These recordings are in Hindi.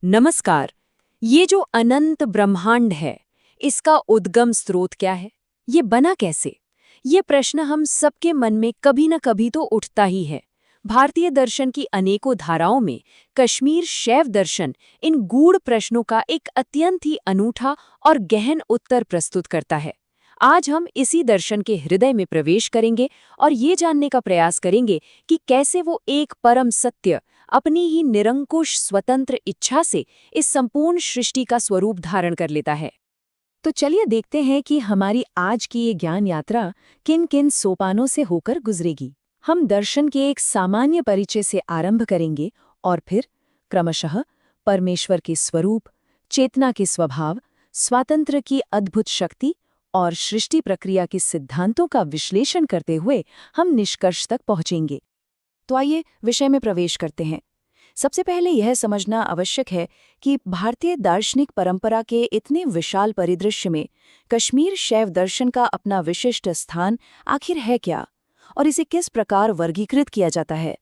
नमस्कार। ये जो अनंत ब्रह्मांड है, इसका उद्गम स्रोत क्या है? ये बना कैसे? ये प्रश्न हम सबके मन में कभी न कभी तो उठता ही है। भारतीय दर्शन की अनेकों धाराओं में कश्मीर शैव दर्शन इन गूढ़ प्रश्नों का एक अत्यंत ही अनूठा और गहन उत्तर प्रस्तुत करता है। आज हम इसी दर्शन के हृदय में प्रवेश करेंगे और ये जानने का प्रयास करेंगे कि कैसे वो एक परम सत्य अपनी ही निरंकुश स्वतंत्र इच्छा से इस संपूर्ण सृष्टि का स्वरूप धारण कर लेता है। तो चलिए देखते हैं कि हमारी आज की ये ज्ञान यात्रा किन किन सोपानों से होकर गुजरेगी। हम दर्शन के एक सामान्य परिचय से आरंभ करेंगे और फिर क्रमशः परमेश्वर के स्वरूप, चेतना के स्वभाव, स्वातंत्र्य की अद्भुत शक्ति और सृष्टि प्रक्रिया के सिद्धांतों का विश्लेषण करते हुए हम निष्कर्ष तक पहुंचेंगे। तो आइए विषय में प्रवेश करते हैं। सबसे पहले यह समझना आवश्यक है कि भारतीय दार्शनिक परंपरा के इतने विशाल परिदृश्य में कश्मीर शैव दर्शन का अपना विशिष्ट स्थान आखिर है क्या, और इसे किस प्रकार वर्गीकृत किया जाता है।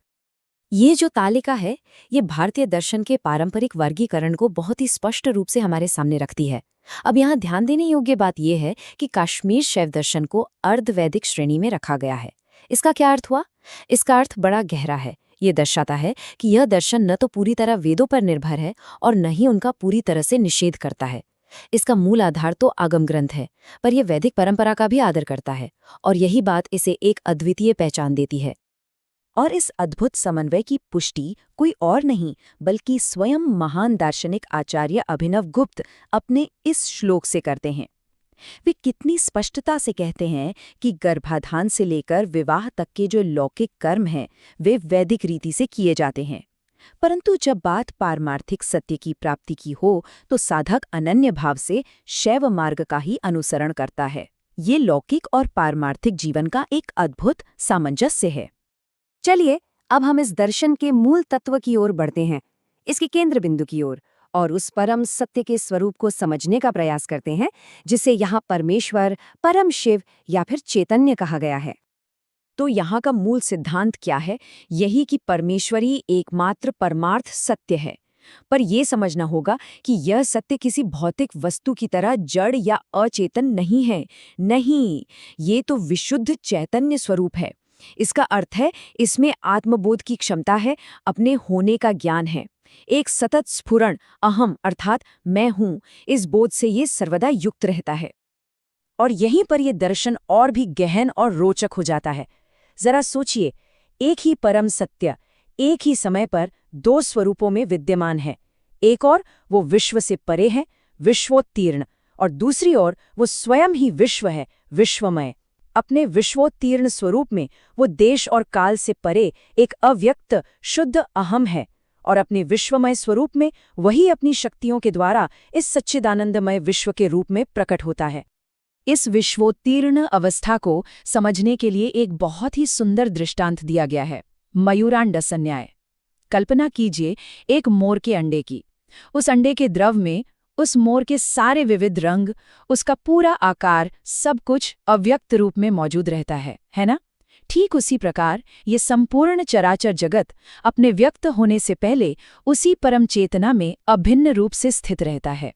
ये जो तालिका है, ये भारतीय दर्शन के पारंपरिक वर्गीकरण को बहुत ही स्पष्ट रूप से हमारे सामने रखती है। अब यहाँ ध्यान देने योग्य बात यह है कि कश्मीर शैव दर्शन को अर्धवैदिक श्रेणी में रखा गया है। इसका क्या अर्थ हुआ? इसका अर्थ बड़ा गहरा है। ये दर्शाता है कि यह दर्शन न तो पूरी तरह वेदों पर निर्भर है और न ही उनका पूरी तरह से निषेध करता है। इसका मूल आधार तो आगम ग्रंथ है, पर यह वैदिक परंपरा का भी आदर करता है, और यही बात इसे एक अद्वितीय पहचान देती है। और इस अद्भुत समन्वय की पुष्टि कोई और नहीं बल्कि स्वयं महान दार्शनिक आचार्य अभिनव गुप्त अपने इस श्लोक से करते हैं। वे कितनी स्पष्टता से कहते हैं कि गर्भाधान से लेकर विवाह तक के जो लौकिक कर्म हैं वे वैदिक रीति से किए जाते हैं, परंतु जब बात पारमार्थिक सत्य की प्राप्ति की हो तो साधक अनन्य भाव से शैव मार्ग का ही अनुसरण करता है। ये लौकिक और पारमार्थिक जीवन का एक अद्भुत सामंजस्य है। चलिए अब हम इस दर्शन के मूल तत्व की ओर बढ़ते हैं, इसके केंद्र बिंदु की ओर, और उस परम सत्य के स्वरूप को समझने का प्रयास करते हैं, जिसे यहाँ परमेश्वर, परम शिव या फिर चैतन्य कहा गया है। तो यहाँ का मूल सिद्धांत क्या है? यही कि परमेश्वर ही एकमात्र परमार्थ सत्य है। पर यह समझना होगा कि यह सत्य किसी भौतिक वस्तु की तरह जड़ या अचेतन नहीं है। नहीं, ये तो विशुद्ध चैतन्य स्वरूप है। इसका अर्थ है इसमें आत्मबोध की क्षमता है, अपने होने का ज्ञान है, एक सतत स्फुरण, अहम अर्थात मैं हूं, इस बोध से ये सर्वदा युक्त रहता है। और यहीं पर यह दर्शन और भी गहन और रोचक हो जाता है। जरा सोचिए, एक ही परम सत्य एक ही समय पर दो स्वरूपों में विद्यमान है। एक और वो विश्व से परे है, विश्वोत्तीर्ण, और दूसरी ओर वो स्वयं ही विश्व है, विश्वमय। अपने विश्वोत्तीर्ण स्वरूप में वो देश और काल से परे एक अव्यक्त शुद्ध अहम है, और अपने विश्वमय स्वरूप में वही अपनी शक्तियों के द्वारा इस सच्चिदानंदमय विश्व के रूप में प्रकट होता है। इस विश्वोत्तीर्ण अवस्था को समझने के लिए एक बहुत ही सुंदर दृष्टांत दिया गया है, मयूरांडस न्याय। कल्पना कीजिए एक मोर के अंडे की। उस अंडे के द्रव में उस मोर के सारे विविध रंग, उसका पूरा आकार, सब कुछ अव्यक्त रूप में मौजूद रहता है ना? ठीक उसी प्रकार ये संपूर्ण चराचर जगत अपने व्यक्त होने से पहले उसी परम चेतना में अभिन्न रूप से स्थित रहता है।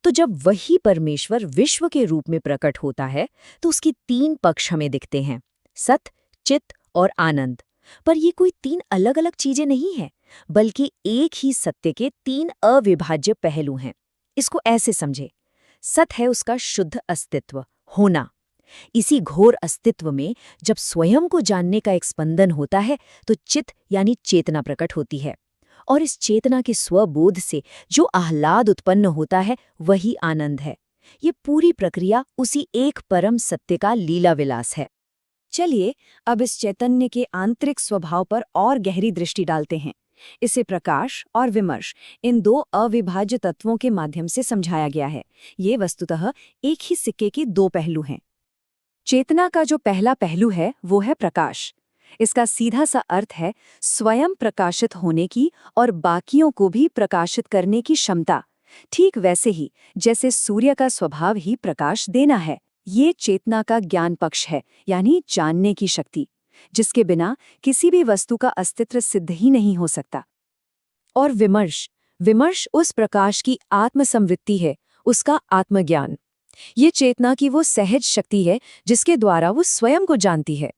तो जब वही परमेश्वर विश्व के रूप में प्रकट होता है तो उसकी तीन पक्ष हमें दिखते हैं, सत, चित और आनंद। पर ये कोई तीन अलग अलग चीजें नहीं हैं, बल्कि एक ही सत्य के तीन अविभाज्य पहलू हैं। इसको ऐसे समझे, सत है उसका शुद्ध अस्तित्व, होना। इसी घोर अस्तित्व में जब स्वयं को जानने का एक स्पंदन होता है तो चित यानी चेतना प्रकट होती है, और इस चेतना के स्वबोध से जो आह्लाद उत्पन्न होता है वही आनंद है। ये पूरी प्रक्रिया उसी एक परम सत्य का लीला विलास है। चलिए अब इस चैतन्य के आंतरिक स्वभाव पर और गहरी दृष्टि डालते हैं। इसे प्रकाश और विमर्श, इन दो अविभाज्य तत्वों के माध्यम से समझाया गया है। ये वस्तुतः एक ही सिक्के के दो पहलू हैं। चेतना का जो पहला पहलू है वो है प्रकाश। इसका सीधा सा अर्थ है स्वयं प्रकाशित होने की और बाकियों को भी प्रकाशित करने की क्षमता। ठीक वैसे ही जैसे सूर्य का स्वभाव ही प्रकाश देना है, ये चेतना का ज्ञान पक्ष है, यानी जानने की शक्ति, जिसके बिना किसी भी वस्तु का अस्तित्व सिद्ध ही नहीं हो सकता। और विमर्श, विमर्श उस प्रकाश की आत्मसंवृत्ति है, उसका आत्मज्ञान। ये चेतना की वो सहज शक्ति है जिसके द्वारा वो स्वयं को जानती है।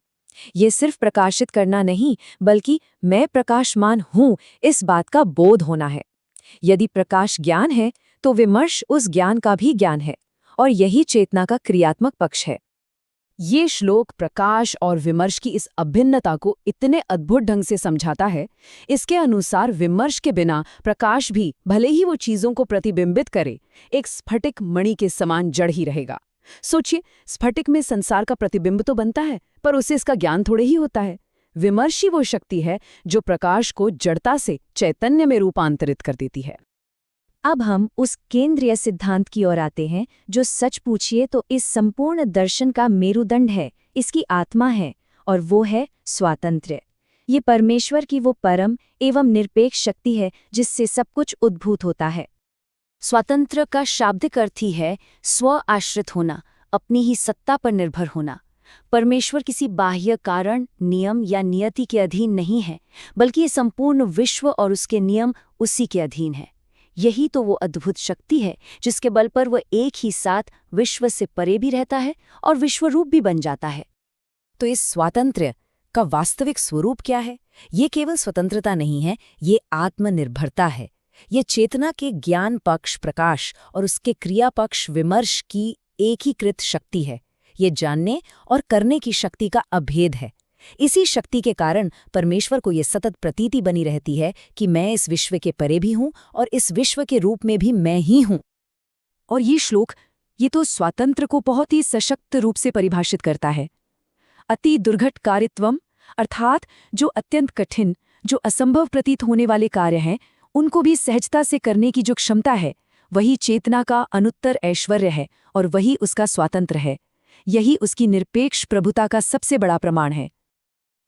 ये सिर्फ प्रकाशित करना नहीं, बल्कि मैं प्रकाशमान हूं, इस बात का बोध होना है। यदि प्रकाश ज्ञान है, तो विमर्श उस ज्ञान का भी ज्ञान है, और यही चेतना का क्रियात्मक पक्ष है। ये श्लोक प्रकाश और विमर्श की इस अभिन्नता को इतने अद्भुत ढंग से समझाता है। इसके अनुसार विमर्श के बिना प्रकाश भी, भले ही वो चीजों को प्रतिबिंबित करे, एक स्फटिक मणि के समान जड़ ही रहेगा। सोचिए, स्फटिक में संसार का प्रतिबिंब तो बनता है, पर उसे इसका ज्ञान थोड़े ही होता है। विमर्श ही वो शक्ति है जो प्रकाश को जड़ता से चैतन्य में रूपांतरित कर देती है। अब हम उस केंद्रीय सिद्धांत की ओर आते हैं जो सच पूछिए तो इस संपूर्ण दर्शन का मेरुदंड है, इसकी आत्मा है, और वो है स्वातंत्र्य। ये परमेश्वर की वो परम एवं निरपेक्ष शक्ति है जिससे सब कुछ उद्भूत होता है। स्वातंत्र्य का शाब्दिक अर्थ ही है स्व आश्रित होना, अपनी ही सत्ता पर निर्भर होना। परमेश्वर किसी बाह्य कारण, नियम या नियति के अधीन नहीं है, बल्कि ये संपूर्ण विश्व और उसके नियम उसी के अधीन है। यही तो वो अद्भुत शक्ति है जिसके बल पर वह एक ही साथ विश्व से परे भी रहता है और विश्वरूप भी बन जाता है। तो इस स्वातंत्र्य का वास्तविक स्वरूप क्या है? ये केवल स्वतंत्रता नहीं है, ये आत्मनिर्भरता है। ये चेतना के ज्ञान पक्ष प्रकाश और उसके क्रिया पक्ष विमर्श की एकीकृत शक्ति है। ये जानने और करने की शक्ति का अभेद है। इसी शक्ति के कारण परमेश्वर को ये सतत प्रतीति बनी रहती है कि मैं इस विश्व के परे भी हूं और इस विश्व के रूप में भी मैं ही हूं। और ये श्लोक, ये तो स्वातंत्र्य को बहुत ही सशक्त रूप से परिभाषित करता है। अति दुर्घट कारित्वम, अर्थात जो अत्यंत कठिन, जो असंभव प्रतीत होने वाले कार्य हैं, उनको भी सहजता से करने की जो क्षमता है, वही चेतना का अनुत्तर ऐश्वर्य है और वही उसका स्वातंत्र्य है। यही उसकी निरपेक्ष प्रभुता का सबसे बड़ा प्रमाण है।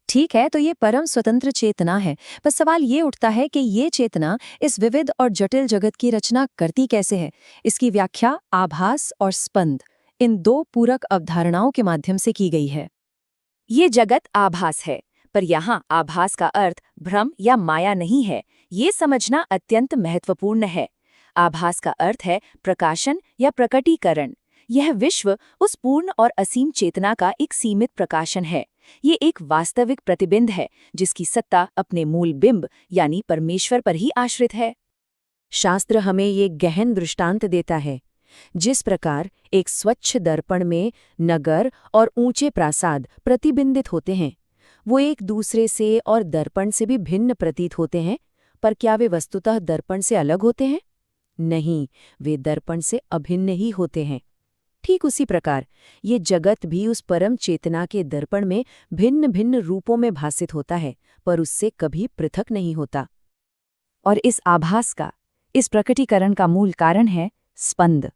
ठीक है, तो ये परम स्वतंत्र चेतना है, पर सवाल ये उठता है कि ये चेतना इस विविध और जटिल जगत की रचना करती कैसे है। इसकी व्याख्या आभास और स्पंद, इन दो पूरक अवधारणाओं के माध्यम से की गई है। ये जगत आभास है, पर यहाँ आभास का अर्थ भ्रम या माया नहीं है। ये समझना अत्यंत महत्वपूर्ण है। आभास का अर्थ है प्रकाशन या प्रकटीकरण। यह विश्व उस पूर्ण और असीम चेतना का एक सीमित प्रकाशन है। ये एक वास्तविक प्रतिबिंब है जिसकी सत्ता अपने मूल बिंब यानी परमेश्वर पर ही आश्रित है। शास्त्र हमें ये गहन दृष्टांत देता है। जिस प्रकार एक स्वच्छ दर्पण में नगर और ऊंचे प्रासाद प्रतिबिंबित होते हैं, वो एक दूसरे से और दर्पण से भी भिन्न प्रतीत होते हैं, पर क्या वे वस्तुतः दर्पण से अलग होते हैं? नहीं, वे दर्पण से अभिन्न ही होते हैं। ठीक उसी प्रकार ये जगत भी उस परम चेतना के दर्पण में भिन्न भिन्न रूपों में भासित होता है, पर उससे कभी पृथक नहीं होता। और इस आभास का, इस प्रकटीकरण का मूल कारण है स्पंद।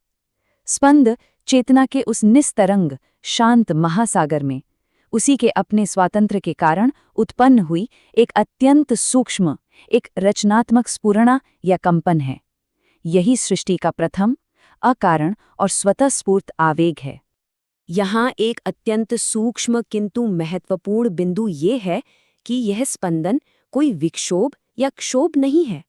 स्पंद चेतना के उस निस्तरंग शांत महासागर में उसी के अपने स्वातंत्र्य के कारण उत्पन्न हुई एक अत्यंत सूक्ष्म, एक रचनात्मक स्फुरणा या कंपन है। यही सृष्टि का प्रथम, अकारण और स्वतः स्फूर्त आवेग है। यहाँ एक अत्यंत सूक्ष्म किंतु महत्वपूर्ण बिंदु ये है कि यह स्पंदन कोई विक्षोभ या क्षोभ नहीं है।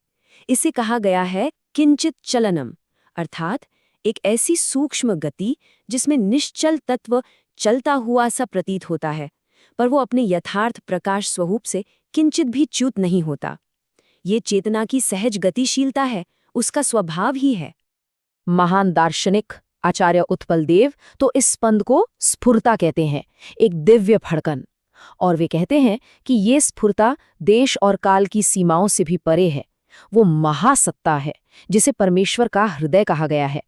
इसे कहा गया है किंचित चलनम, अर्थात एक ऐसी सूक्ष्म गति जिसमें निश्चल तत्व चलता हुआ सा प्रतीत होता है, पर वो अपने यथार्थ प्रकाश स्वरूप से किंचित भी च्युत नहीं होता। ये चेतना की सहज गतिशीलता है, उसका स्वभाव ही है। महान दार्शनिक आचार्य उत्पल देव तो इस स्पंद को स्फुरता कहते हैं, एक दिव्य फड़कन। और वे कहते हैं कि ये स्फुरता देश और काल की सीमाओं से भी परे है। वो महासत्ता है जिसे परमेश्वर का हृदय कहा गया है।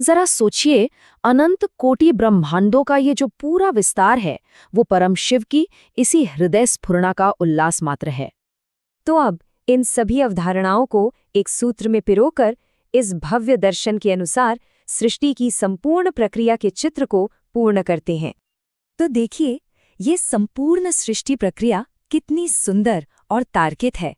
जरा सोचिए, अनंत कोटि ब्रह्मांडों का ये जो पूरा विस्तार है, वो परम शिव की इसी हृदय स्फुरणा का उल्लास मात्र है। तो अब इन सभी अवधारणाओं को एक सूत्र में पिरोकर इस भव्य दर्शन के अनुसार सृष्टि की संपूर्ण प्रक्रिया के चित्र को पूर्ण करते हैं। तो देखिए, ये संपूर्ण सृष्टि प्रक्रिया कितनी सुंदर और तार्किक है।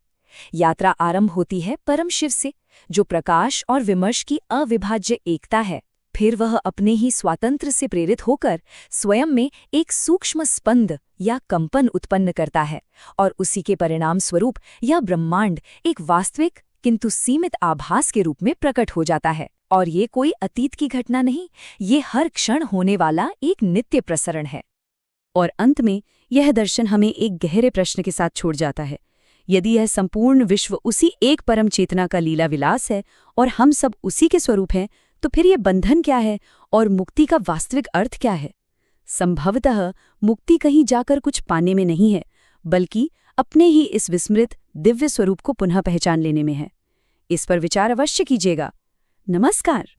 यात्रा आरंभ होती है परम शिव से, जो प्रकाश और विमर्श की अविभाज्य एकता है। फिर वह अपने ही स्वातंत्र्य से प्रेरित होकर स्वयं में एक सूक्ष्म स्पंद या कंपन उत्पन्न करता है, और उसी के परिणाम स्वरूप यह ब्रह्मांड एक वास्तविक किंतु सीमित आभास के रूप में प्रकट हो जाता है। और ये कोई अतीत की घटना नहीं, ये हर क्षण होने वाला एक नित्य प्रसरण है। और अंत में यह दर्शन हमें एक गहरे प्रश्न के साथ छोड़ जाता है। यदि यह संपूर्ण विश्व उसी एक परम चेतना का लीला विलास है और हम सब उसी के स्वरूप हैं, तो फिर ये बंधन क्या है और मुक्ति का वास्तविक अर्थ क्या है? संभवतः मुक्ति कहीं जाकर कुछ पाने में नहीं है, बल्कि अपने ही इस विस्मृत दिव्य स्वरूप को पुनः पहचान लेने में है। इस पर विचार अवश्य कीजिएगा। नमस्कार।